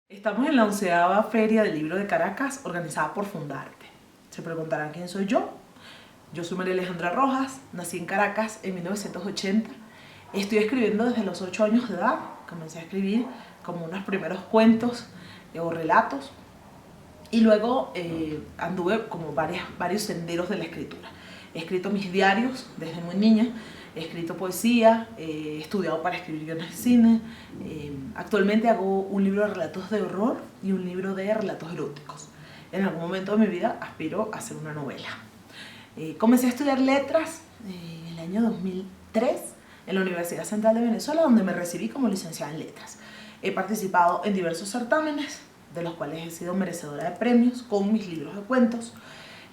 Estamos en la 11ª Feria del Libro de Caracas, organizada por Fundarte. Se preguntarán quién soy yo. Yo soy María Alejandra Rojas, nací en Caracas en 1980. Estoy escribiendo desde los 8 años de edad. Comencé a escribir como unos primeros cuentos o relatos. Y luego anduve como varios senderos de la escritura. He escrito mis diarios desde muy niña, he escrito poesía, he estudiado para escribir guiones de cine. Actualmente hago un libro de relatos de horror y un libro de relatos eróticos. En algún momento de mi vida aspiro a hacer una novela. Comencé a estudiar letras en el año 2003 en la Universidad Central de Venezuela, donde me recibí como licenciada en letras. He participado en diversos certámenes, de los cuales he sido merecedora de premios con mis libros de cuentos.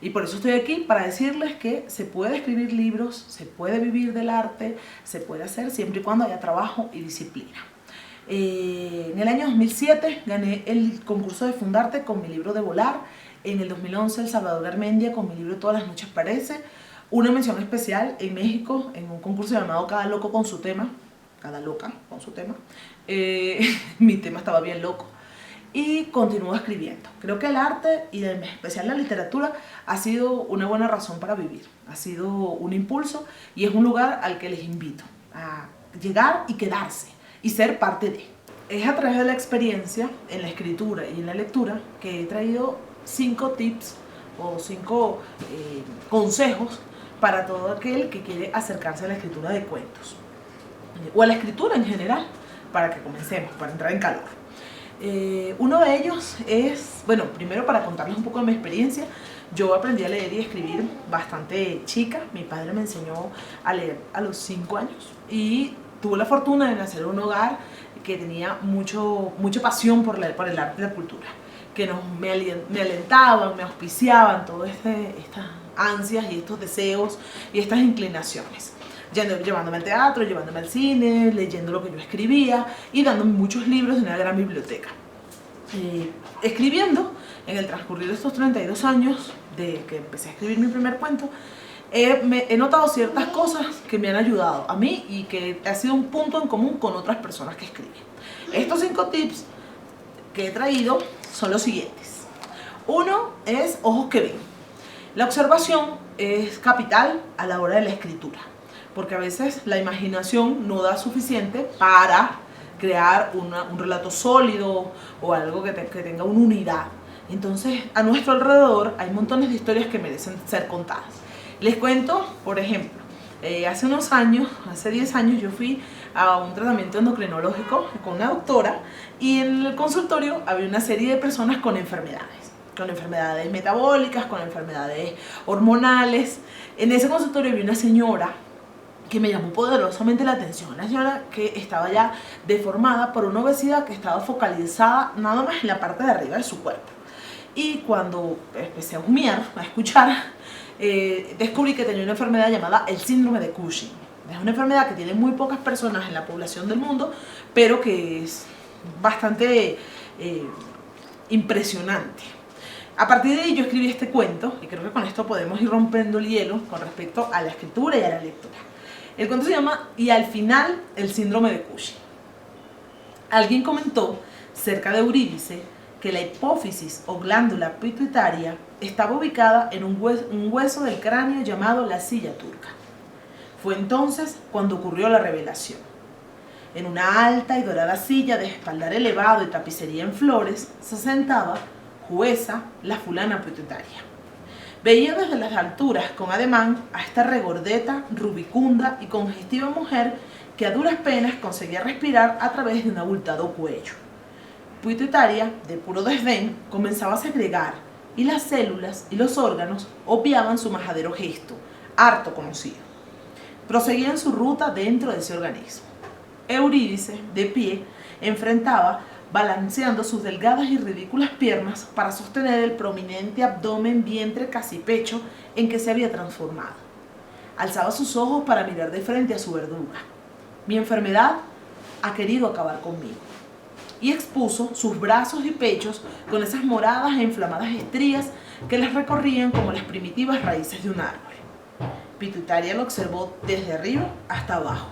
Y por eso estoy aquí, para decirles que se puede escribir libros, se puede vivir del arte, se puede hacer siempre y cuando haya trabajo y disciplina. En el año 2007 gané el concurso de Fundarte con mi libro de Volar. En el 2011 el Salvador Garmendia con mi libro Todas las noches parece. Una mención especial en México en un concurso llamado Cada loco con su tema. Cada loca con su tema. Mi tema estaba bien loco. Y continúo escribiendo. Creo que el arte, y en especial la literatura, ha sido una buena razón para vivir. Ha sido un impulso y es un lugar al que les invito a llegar y quedarse y ser parte de. Es a través de la experiencia en la escritura y en la lectura que he traído 5 tips o 5 consejos para todo aquel que quiere acercarse a la escritura de cuentos o a la escritura en general, para que comencemos, para entrar en calor. Uno de ellos es, bueno, primero para contarles un poco de mi experiencia. Yo aprendí a leer y escribir bastante chica. Mi padre me enseñó a leer a los 5 años y tuve la fortuna de nacer en un hogar que tenía mucha pasión por el arte y la cultura, que me alentaban, me auspiciaban todas estas ansias y estos deseos y estas inclinaciones. Llevándome al teatro, llevándome al cine, leyendo lo que yo escribía y dándome muchos libros de una gran biblioteca. Escribiendo, en el transcurrir de estos 32 años de que empecé a escribir mi primer cuento, he notado ciertas cosas que me han ayudado a mí y que ha sido un punto en común con otras personas que escriben. Estos 5 tips que he traído son los siguientes. Uno es ojos que ven. La observación es capital a la hora de la escritura, porque a veces la imaginación no da suficiente para crear un relato sólido o algo que tenga una unidad. Entonces, a nuestro alrededor hay montones de historias que merecen ser contadas. Les cuento, por ejemplo, hace unos años, hace 10 años, yo fui a un tratamiento endocrinológico con una doctora y en el consultorio había una serie de personas con enfermedades metabólicas, con enfermedades hormonales. En ese consultorio había una señora que me llamó poderosamente la atención, una señora que estaba ya deformada por una obesidad que estaba focalizada nada más en la parte de arriba de su cuerpo. Y cuando empecé a humear, a escuchar, descubrí que tenía una enfermedad llamada el síndrome de Cushing. Es una enfermedad que tiene muy pocas personas en la población del mundo, pero que es bastante impresionante. A partir de ahí yo escribí este cuento, y creo que con esto podemos ir rompiendo el hielo con respecto a la escritura y a la lectura. El cuento se llama Y al final, el síndrome de Cushing. Alguien comentó cerca de Eurídice que la hipófisis o glándula pituitaria estaba ubicada en un hueso del cráneo llamado la silla turca. Fue entonces cuando ocurrió la revelación. En una alta y dorada silla de espaldar elevado y tapicería en flores se sentaba, jueza, la fulana pituitaria. Veía desde las alturas con ademán a esta regordeta, rubicunda y congestiva mujer que a duras penas conseguía respirar a través de un abultado cuello. Pituitaria, de puro desdén, comenzaba a segregar y las células y los órganos obviaban su majadero gesto, harto conocido. Proseguían su ruta dentro de ese organismo. Eurídice, de pie, enfrentaba balanceando sus delgadas y ridículas piernas para sostener el prominente abdomen, vientre, casi pecho en que se había transformado. Alzaba sus ojos para mirar de frente a su verduga. Mi enfermedad ha querido acabar conmigo. Y expuso sus brazos y pechos con esas moradas e inflamadas estrías que les recorrían como las primitivas raíces de un árbol. Pituitaria lo observó desde arriba hasta abajo.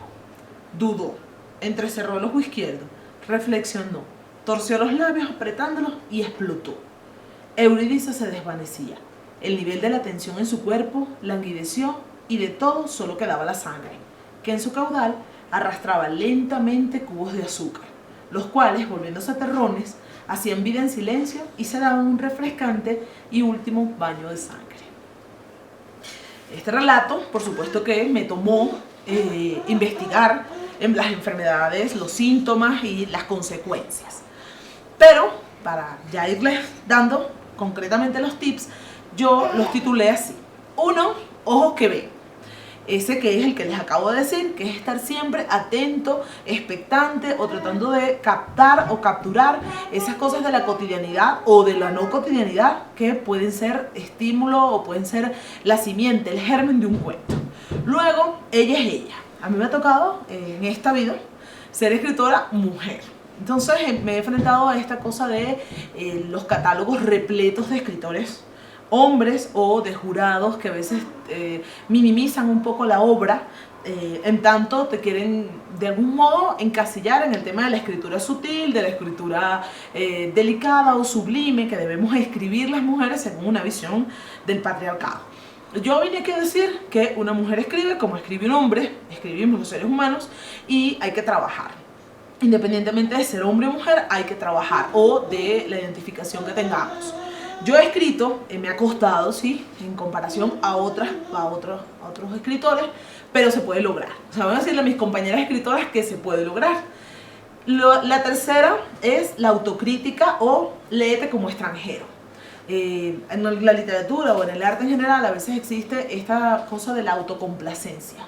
Dudó, entrecerró el ojo izquierdo, reflexionó torció los labios apretándolos y explotó. Eurídice se desvanecía. El nivel de la tensión en su cuerpo languideció y de todo solo quedaba la sangre, que en su caudal arrastraba lentamente cubos de azúcar, los cuales, volviéndose terrones, hacían vida en silencio y se daban un refrescante y último baño de sangre. Este relato, por supuesto que me tomó investigar en las enfermedades, los síntomas y las consecuencias. Pero, para ya irles dando concretamente los tips, yo los titulé así. 1. Ojos que ven. Ese que es el que les acabo de decir, que es estar siempre atento, expectante o tratando de captar o capturar esas cosas de la cotidianidad o de la no cotidianidad que pueden ser estímulo o pueden ser la simiente, el germen de un cuento. Luego, ella es ella. A mí me ha tocado en esta vida ser escritora mujer. Entonces me he enfrentado a esta cosa de los catálogos repletos de escritores hombres o de jurados que a veces minimizan un poco la obra, en tanto te quieren de algún modo encasillar en el tema de la escritura sutil, de la escritura delicada o sublime que debemos escribir las mujeres según una visión del patriarcado. Yo vine aquí a decir que una mujer escribe como escribe un hombre, escribimos los seres humanos y hay que trabajar. Independientemente de ser hombre o mujer, hay que trabajar o de la identificación que tengamos. Yo he escrito, me ha costado, sí, en comparación a otros escritores, pero se puede lograr. O sea, voy a decirle a mis compañeras escritoras que se puede lograr. La tercera es la autocrítica o léete como extranjero. En la literatura o en el arte en general a veces existe esta cosa de la autocomplacencia,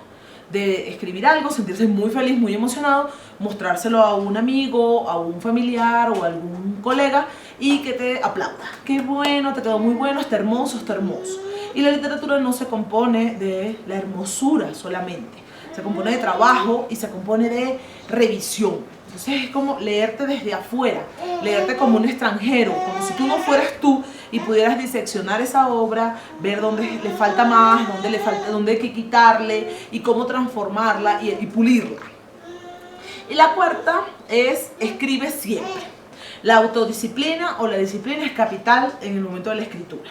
de escribir algo, sentirse muy feliz, muy emocionado, mostrárselo a un amigo, a un familiar o a algún colega y que te aplauda. Qué bueno, te quedó muy bueno, está hermoso, está hermoso. Y la literatura no se compone de la hermosura solamente, se compone de trabajo y se compone de revisión. Entonces es como leerte desde afuera, leerte como un extranjero, como si tú no fueras tú y pudieras diseccionar esa obra, ver dónde le falta más, dónde hay que quitarle y cómo transformarla y pulirla. Y la cuarta es escribe siempre. La autodisciplina o la disciplina es capital en el momento de la escritura.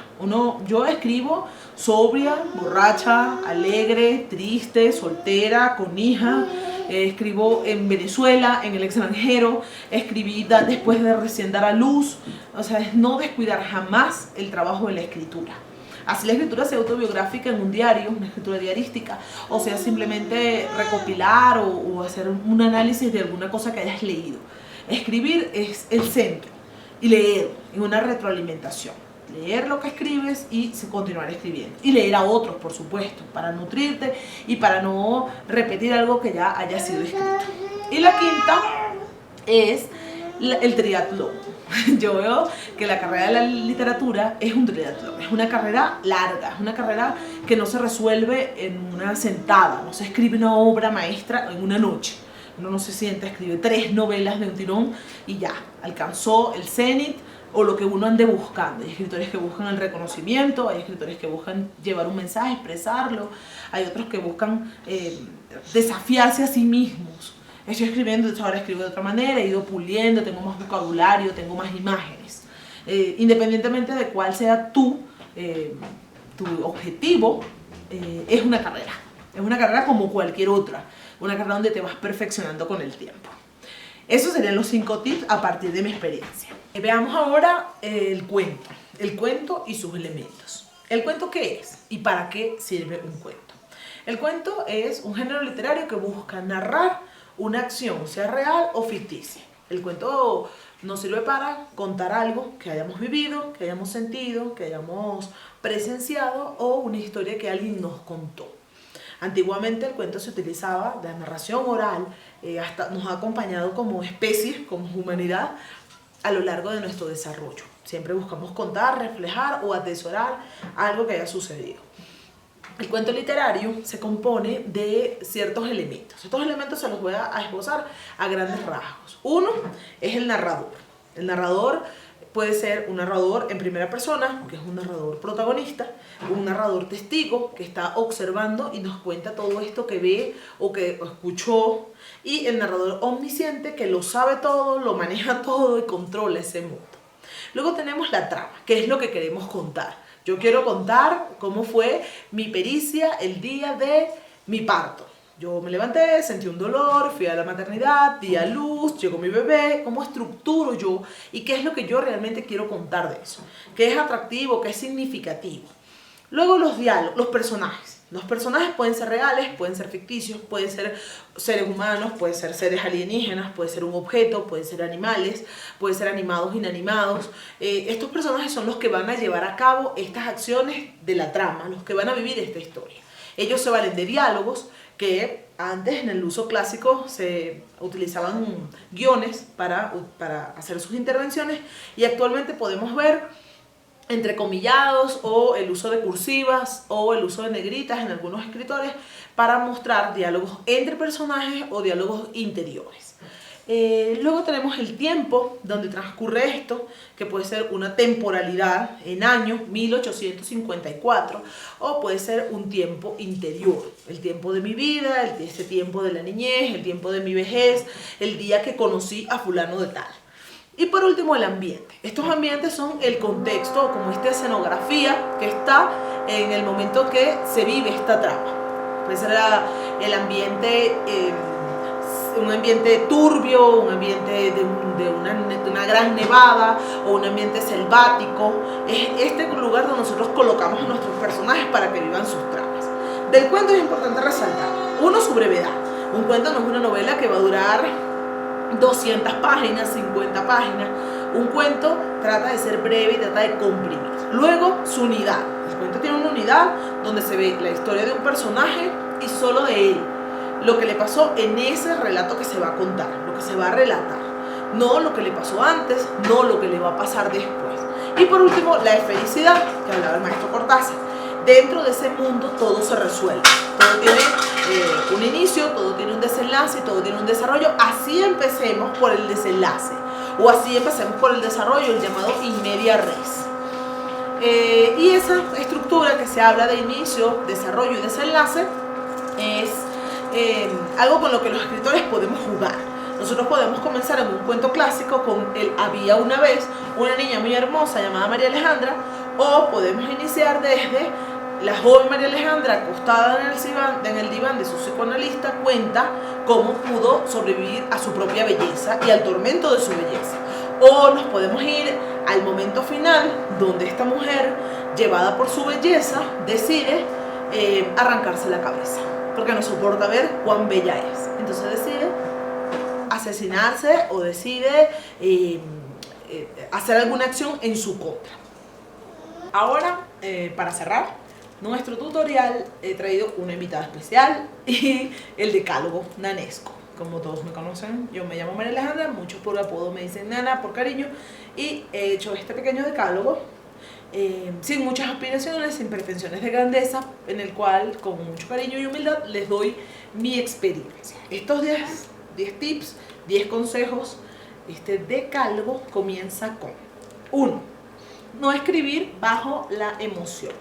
Yo escribo sobria, borracha, alegre, triste, soltera, con hija. Escribo en Venezuela, en el extranjero, escribí después de recién dar a luz. O sea, es no descuidar jamás el trabajo de la escritura. Así la escritura sea autobiográfica en un diario, una escritura diarística, o sea simplemente recopilar o hacer un análisis de alguna cosa que hayas leído. Escribir es el centro y leer en una retroalimentación. Leer lo que escribes y continuar escribiendo. Y leer a otros, por supuesto, para nutrirte y para no repetir algo que ya haya sido escrito. Y la quinta es el triatlón. Yo veo que la carrera de la literatura es un triatlón, es una carrera larga, es una carrera que no se resuelve en una sentada, no se escribe una obra maestra en una noche. Uno no se sienta a escribir 3 novelas de un tirón y ya, alcanzó el cenit o lo que uno ande buscando. Hay escritores que buscan el reconocimiento, hay escritores que buscan llevar un mensaje, expresarlo, hay otros que buscan desafiarse a sí mismos. Estoy escribiendo, ahora escribo de otra manera, he ido puliendo, tengo más vocabulario, tengo más imágenes. Independientemente de cuál sea tu objetivo, es una carrera. Es una carrera como cualquier otra, una carrera donde te vas perfeccionando con el tiempo. Esos serían los 5 tips a partir de mi experiencia. Veamos ahora el cuento y sus elementos. ¿El cuento qué es y para qué sirve un cuento? El cuento es un género literario que busca narrar una acción, sea real o ficticia. El cuento nos sirve para contar algo que hayamos vivido, que hayamos sentido, que hayamos presenciado o una historia que alguien nos contó. Antiguamente el cuento se utilizaba de narración oral, hasta nos ha acompañado como especie, como humanidad, a lo largo de nuestro desarrollo. Siempre buscamos contar, reflejar o atesorar algo que haya sucedido. El cuento literario se compone de ciertos elementos. Estos elementos se los voy a esbozar a grandes rasgos. Uno es el narrador. El narrador puede ser un narrador en primera persona, que es un narrador protagonista, un narrador testigo que está observando y nos cuenta todo esto que ve o que escuchó, y el narrador omnisciente que lo sabe todo, lo maneja todo y controla ese mundo. Luego tenemos la trama, que es lo que queremos contar. Yo quiero contar cómo fue mi pericia el día de mi parto. Yo me levanté, sentí un dolor, fui a la maternidad, di a luz, llegó mi bebé, cómo estructuro yo y qué es lo que yo realmente quiero contar de eso, qué es atractivo, qué es significativo. Luego los diálogos, los personajes. Los personajes pueden ser reales, pueden ser ficticios, pueden ser seres humanos, pueden ser seres alienígenas, puede ser un objeto, pueden ser animales, pueden ser animados, inanimados. Estos personajes son los que van a llevar a cabo estas acciones de la trama, los que van a vivir esta historia. Ellos se valen de diálogos, que antes en el uso clásico se utilizaban guiones para hacer sus intervenciones, y actualmente podemos ver entrecomillados o el uso de cursivas o el uso de negritas en algunos escritores para mostrar diálogos entre personajes o diálogos interiores. Luego tenemos el tiempo donde transcurre esto, que puede ser una temporalidad en años, 1854, o puede ser un tiempo interior, el tiempo de mi vida, ese tiempo de la niñez, el tiempo de mi vejez, el día que conocí a fulano de tal. Y por último, el ambiente. Estos ambientes son el contexto, como esta escenografía que está en el momento que se vive esta trama. Puede ser el ambiente, un ambiente turbio, un ambiente de una gran nevada o un ambiente selvático. Es este lugar donde nosotros colocamos a nuestros personajes para que vivan sus tramas. Del cuento es importante resaltar, uno, su brevedad. Un cuento no es una novela que va a durar 200 páginas, 50 páginas. Un cuento trata de ser breve y trata de comprimir. Luego, su unidad. El cuento tiene una unidad donde se ve la historia de un personaje y solo de él, lo que le pasó en ese relato que se va a contar, lo que se va a relatar, no lo que le pasó antes, no lo que le va a pasar después. Y por último, la esfericidad, que hablaba el maestro Cortázar. Dentro de ese mundo todo se resuelve, todo tiene un inicio, todo tiene un desenlace, todo tiene un desarrollo. Así empecemos por el desenlace, o así empecemos por el desarrollo, el llamado in media res. Y esa estructura que se habla de inicio, desarrollo y desenlace es algo con lo que los escritores podemos jugar. Nosotros podemos comenzar en un cuento clásico con el había una vez una niña muy hermosa llamada María Alejandra, o podemos iniciar desde la joven María Alejandra, acostada en el diván de su psicoanalista, cuenta cómo pudo sobrevivir a su propia belleza y al tormento de su belleza. O nos podemos ir al momento final, donde esta mujer, llevada por su belleza, decide arrancarse la cabeza, porque no soporta ver cuán bella es. Entonces decide asesinarse o decide hacer alguna acción en su contra. Ahora, para cerrar nuestro tutorial, he traído una invitada especial y el decálogo nanesco. Como todos me conocen, yo me llamo María Alejandra, muchos por apodo me dicen Nana por cariño, y he hecho este pequeño decálogo sin muchas aspiraciones, sin pretensiones de grandeza, en el cual con mucho cariño y humildad les doy mi experiencia. Estos 10 tips, 10 consejos, este decálogo comienza con 1. No escribir bajo la emoción.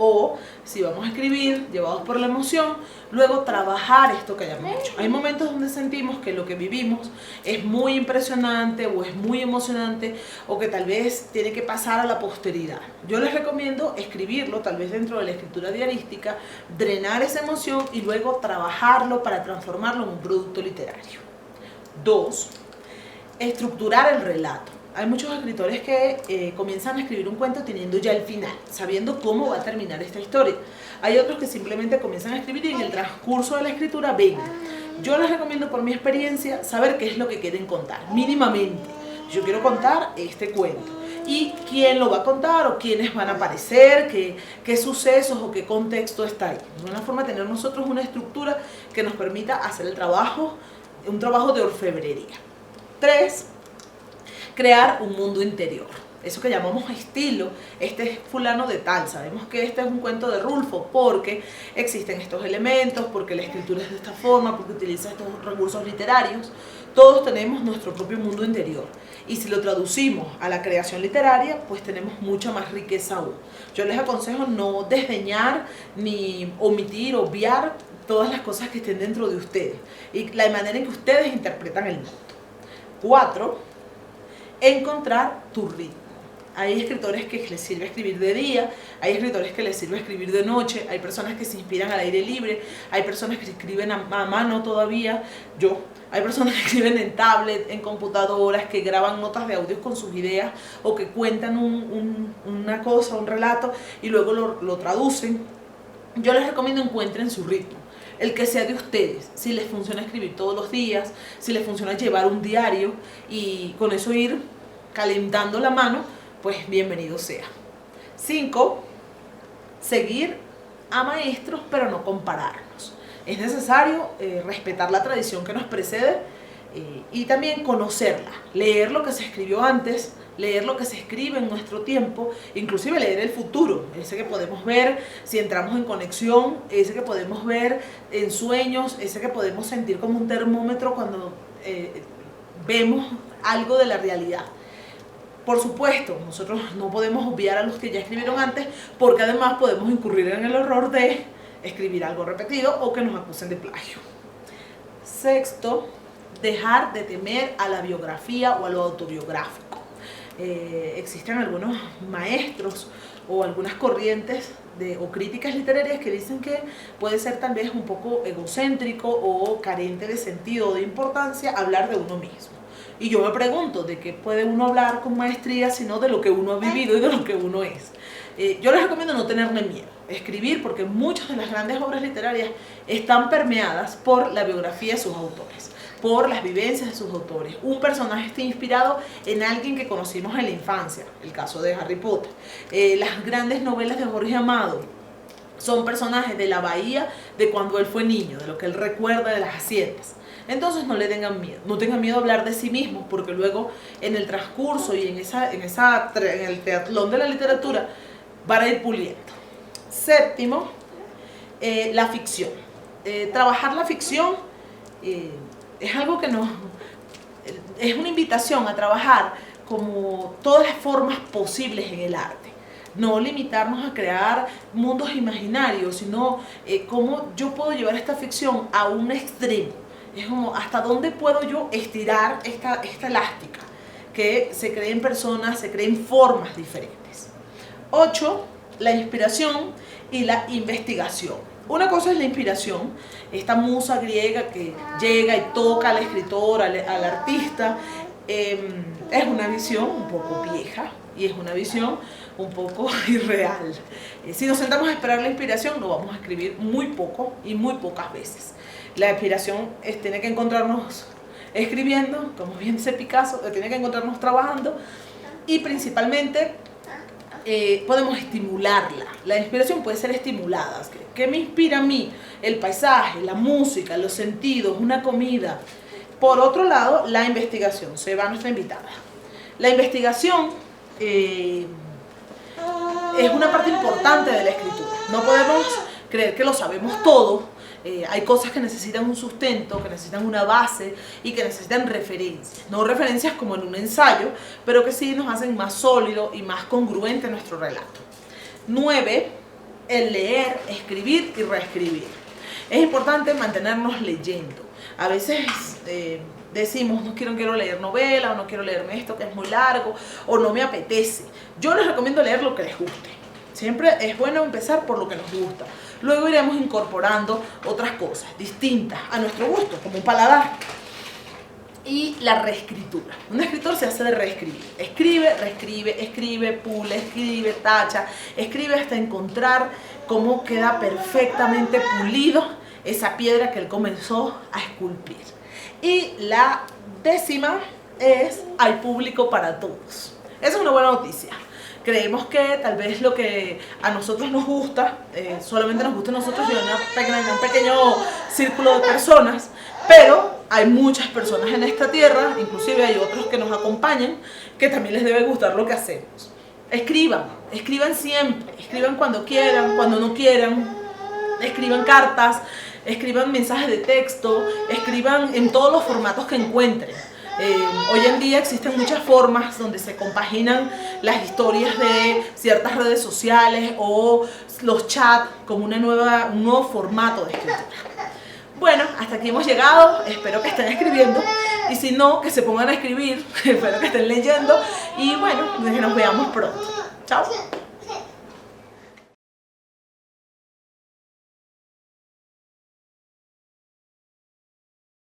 O si vamos a escribir llevados por la emoción, luego trabajar esto que hayamos hecho. Hay momentos donde sentimos que lo que vivimos es muy impresionante o es muy emocionante, o que tal vez tiene que pasar a la posteridad. Yo les recomiendo escribirlo, tal vez dentro de la escritura diarística, drenar esa emoción y luego trabajarlo para transformarlo en un producto literario. 2. Estructurar el relato. Hay muchos escritores que comienzan a escribir un cuento teniendo ya el final, sabiendo cómo va a terminar esta historia. Hay otros que simplemente comienzan a escribir y en el transcurso de la escritura ven. Yo les recomiendo, por mi experiencia, saber qué es lo que quieren contar, mínimamente. Yo quiero contar este cuento. Y quién lo va a contar, o quiénes van a aparecer, qué sucesos o qué contexto está ahí. De una forma, tener nosotros una estructura que nos permita hacer el trabajo, un trabajo de orfebrería. 3. Crear un mundo interior. eso que llamamos estilo, este es fulano de tal, sabemos que este es un cuento de Rulfo porque existen estos elementos, porque la escritura es de esta forma, porque utiliza estos recursos literarios. Todos tenemos nuestro propio mundo interior y si lo traducimos a la creación literaria, pues tenemos mucha más riqueza aún. Yo les aconsejo no desdeñar ni omitir, obviar todas las cosas que estén dentro de ustedes y la manera en que ustedes interpretan el mundo. 4. Encontrar tu ritmo. Hay escritores que les sirve escribir de día, hay escritores que les sirve escribir de noche, hay personas que se inspiran al aire libre, hay personas que escriben a mano todavía, hay personas que escriben en tablet, en computadoras, que graban notas de audios con sus ideas o que cuentan una cosa, un relato y luego lo traducen. Yo les recomiendo encuentren su ritmo, el que sea de ustedes, si les funciona escribir todos los días, si les funciona llevar un diario y con eso ir calentando la mano, pues bienvenido sea. 5. Seguir a maestros pero no compararnos. Es necesario respetar la tradición que nos precede y también conocerla, leer lo que se escribió antes, leer lo que se escribe en nuestro tiempo, inclusive leer el futuro, ese que podemos ver si entramos en conexión, ese que podemos ver en sueños, ese que podemos sentir como un termómetro cuando vemos algo de la realidad. Por supuesto, nosotros no podemos obviar a los que ya escribieron antes, porque además podemos incurrir en el error de escribir algo repetido o que nos acusen de plagio. 6. Dejar de temer a la biografía o a lo autobiográfico. Existen algunos maestros o algunas corrientes o críticas literarias que dicen que puede ser tal vez un poco egocéntrico o carente de sentido o de importancia hablar de uno mismo. Y yo me pregunto, ¿de qué puede uno hablar con maestría sino de lo que uno ha vivido y de lo que uno es? Yo les recomiendo no tenerle miedo, escribir, porque muchas de las grandes obras literarias están permeadas por la biografía de sus autores, por las vivencias de sus autores. Un personaje está inspirado en alguien que conocimos en la infancia, el caso de Harry Potter. Las grandes novelas de Jorge Amado son personajes de la Bahía de cuando él fue niño, de lo que él recuerda de las haciendas. Entonces no le tengan miedo, no tengan miedo a hablar de sí mismos, porque luego en el transcurso y en el triatlón de la literatura van a ir puliendo. 7. La ficción. Trabajar la ficción es algo que es una invitación a trabajar como todas las formas posibles en el arte. No limitarnos a crear mundos imaginarios, sino cómo yo puedo llevar esta ficción a un extremo. Es como hasta dónde puedo yo estirar esta elástica, que se creen personas, se creen formas diferentes. 8. La inspiración y la investigación. Una cosa es la inspiración, esta musa griega que llega y toca al escritor, al artista. Es una visión un poco vieja y es una visión un poco irreal. Si nos sentamos a esperar la inspiración, lo vamos a escribir muy poco y muy pocas veces. La inspiración tiene que encontrarnos escribiendo, como bien dice Picasso, tiene que encontrarnos trabajando y principalmente podemos estimularla. La inspiración puede ser estimulada. ¿Qué me inspira a mí? El paisaje, la música, los sentidos, una comida. Por otro lado, la investigación. Se va nuestra invitada. La investigación es una parte importante de la escritura. No podemos creer que lo sabemos todo. Hay cosas que necesitan un sustento, que necesitan una base y que necesitan referencias. No referencias como en un ensayo, pero que sí nos hacen más sólido y más congruente nuestro relato. 9. El leer, escribir y reescribir. Es importante mantenernos leyendo. A veces decimos, no quiero leer novela, o no quiero leerme esto que es muy largo, o no me apetece. Yo les recomiendo leer lo que les guste. Siempre es bueno empezar por lo que nos gusta. Luego iremos incorporando otras cosas distintas a nuestro gusto, como un paladar. Y la reescritura. Un escritor se hace de reescribir. Escribe, reescribe, escribe, pule, escribe, tacha, escribe hasta encontrar cómo queda perfectamente pulido esa piedra que él comenzó a esculpir. Y la 10ª es: hay público para todos. Esa es una buena noticia. Creemos que tal vez lo que a nosotros nos gusta, solamente nos gusta a nosotros y a un pequeño círculo de personas, pero hay muchas personas en esta tierra, inclusive hay otros que nos acompañan, que también les debe gustar lo que hacemos. Escriban, escriban siempre, escriban cuando quieran, cuando no quieran, escriban cartas, escriban mensajes de texto, escriban en todos los formatos que encuentren. Hoy en día existen muchas formas donde se compaginan las historias de ciertas redes sociales o los chats como un nuevo formato de escritura. Bueno, hasta aquí hemos llegado, espero que estén escribiendo y si no, que se pongan a escribir, espero que estén leyendo y bueno, que nos veamos pronto. Chao.